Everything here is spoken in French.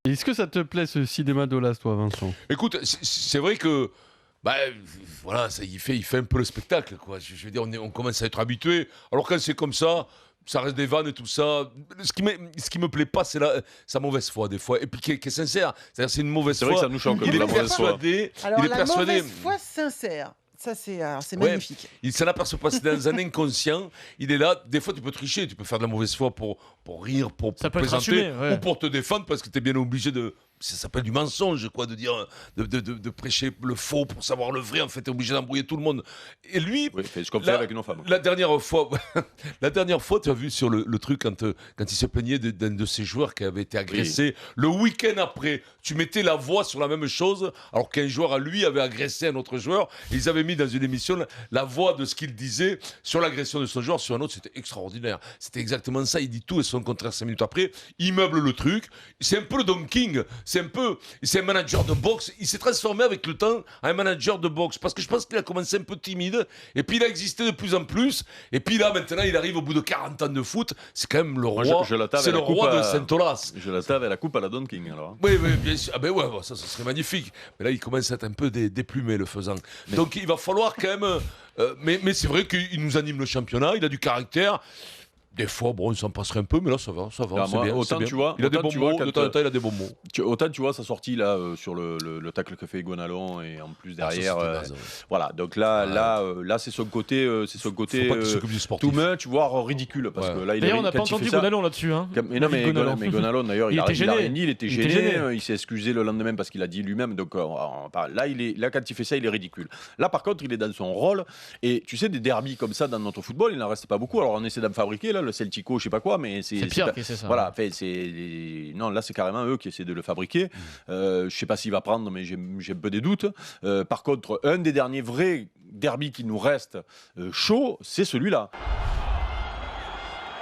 Est-ce que ça te plaît ce cinéma d'Olas, toi, Vincent? Écoute, c'est vrai que bah, voilà, il fait un peu le spectacle, quoi. Je veux dire, on commence à être habitué. Alors quand c'est comme ça reste des vannes et tout ça. Ce qui me plaît pas, c'est sa mauvaise foi, des fois. Et puis qui est sincère. C'est-à-dire, c'est une mauvaise C'est vrai que foi. ça nous choque, Il est la mauvaise foi. persuadé. Alors Il est la persuadé. mauvaise foi sincère, ça c'est Ouais, magnifique. il s'en aperçoit pas, c'est dans un inconscient. Il est là, des fois tu peux tricher, tu peux faire de la mauvaise foi pour rire, pour Ça peut être plaisanter, assumé, ouais. ou pour te défendre parce que tu es bien obligé de. Ça s'appelle du mensonge, quoi, de dire, de prêcher le faux pour savoir le vrai. En fait, tu es obligé d'embrouiller tout le monde. Et lui, Oui, fait ce qu'on fait avec nos femmes. la dernière fois, tu as vu sur le truc quand il se plaignait d'un de ses joueurs qui avait été agressé. Le week-end après, tu mettais la voix sur la même chose, alors qu'un joueur à lui avait agressé un autre joueur. Et ils avaient mis dans une émission la voix de ce qu'il disait sur l'agression de son joueur sur un autre. C'était extraordinaire. C'était exactement ça. Il dit tout et son contraire 5 minutes après. Il meuble le truc. C'est un peu le Don King. C'est un manager de boxe. Il s'est transformé avec le temps en un manager de boxe. Parce que je pense qu'il a commencé un peu timide. Et puis il a existé de plus en plus. Et puis là, maintenant, il arrive au bout de 40 ans de foot. C'est quand même le roi. C'est le roi de Saint-Olas. Je la tave à la coupe à la Don King, alors. Oui, bien sûr. Ah ben ouais, ça serait magnifique. Mais là, il commence à être un peu déplumé, le faisant. Donc il va falloir quand même. Mais c'est vrai qu'il nous anime le championnat. Il a du caractère. Des fois, bon, il s'en passerait un peu, mais là, ça va, c'est bien. Autant, c'est bien. tu vois, Il a des bons mots, de temps en temps, il a des bons mots. Autant, tu vois, sa sortie là sur le tacle que fait Gonalon et en plus derrière, voilà. Donc là, c'est son côté, Faut pas qu'il s'occupe du sportif. tout main, tu vois, ridicule parce que là, D'ailleurs, on n'a pas entendu Gonalon là-dessus. Hein. Mais non, mais Gonalon, d'ailleurs, il a rien dit, il était gêné. Il s'est excusé le lendemain parce qu'il a dit lui-même. Donc là, quand il fait ça, il est ridicule. Là, par contre, il est dans son rôle. Et tu sais, des derbies comme ça dans notre football, il n'en reste pas beaucoup. Alors, on essaie d'en fabriquer là, le Celtico, je sais pas quoi, mais c'est Pierre qui essaie ça. Voilà, non, là, c'est carrément eux qui essaient de le fabriquer. Je sais pas s'il va prendre, mais j'ai un peu des doutes. Par contre, un des derniers vrais derbies qui nous reste chaud, c'est celui-là.